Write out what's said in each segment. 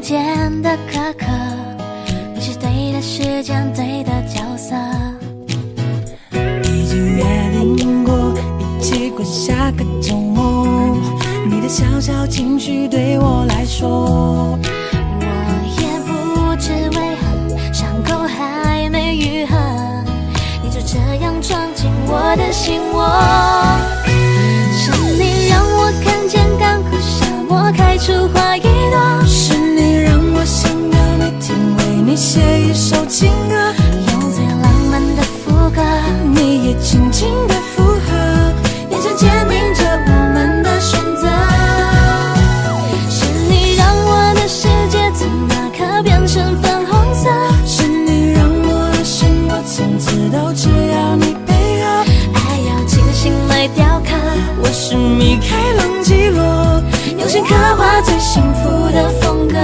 间的苛刻，你是对的时间，对的角色。已经约定过一起过下个周末，你的小小情绪对我来说，我也不知为何伤口还没愈合，你就这样闯进我的心窝。是你让我看见干枯沙漠开出花一朵，是你让我想要每天为你写一首情歌，用最浪漫的副歌，你也轻轻的附和，眼神坚定着我们的选择。是你让我的世界从那刻变成粉红色，是你让我的生活从此都只要你配合，爱要精心来雕刻。我是米开朗基罗，用心刻画最幸福的风格，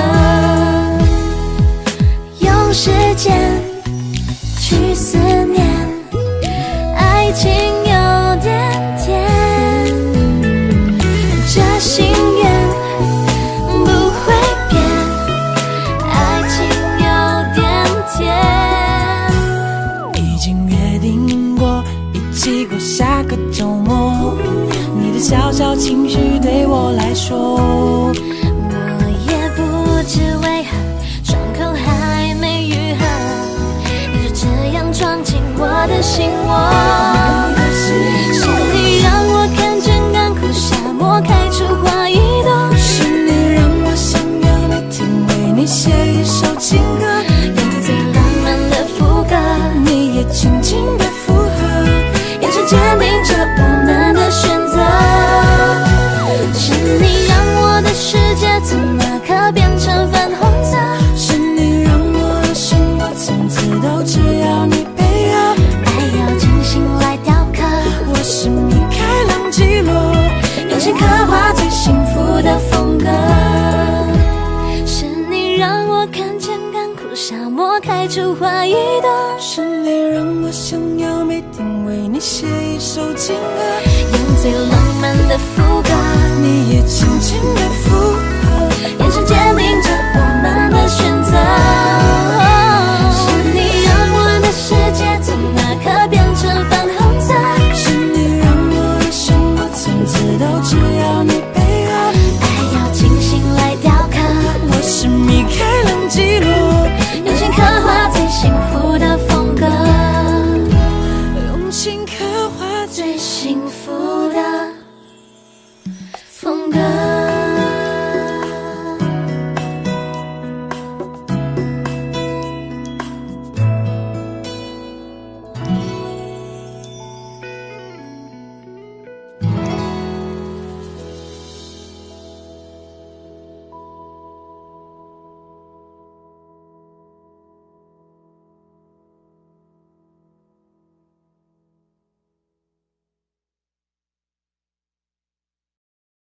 用时间去思念，爱情有点甜，这心愿不会变，爱情有点甜。已经约定过一起过下个周末，你的小小情绪对我来说，我也不知为何伤口还没愈合，你就这样闯进我的心窝。是你让我看见干枯沙漠开出花一朵，是你让我想要每天为你写一首情歌，用最浪漫的副歌，你也轻轻的附和，眼神坚定着我们的选择。是你让我的世界从那刻变成粉红色，是你让我的生活从此都只要你配合，爱要精心来雕刻。我是米开朗基罗，用心刻画最幸福的风格。是你让我看见干枯沙漠开出花一朵，是你让我想要每天为你写一首情歌，用最浪漫的副歌，你也轻轻的附和，眼神坚定着我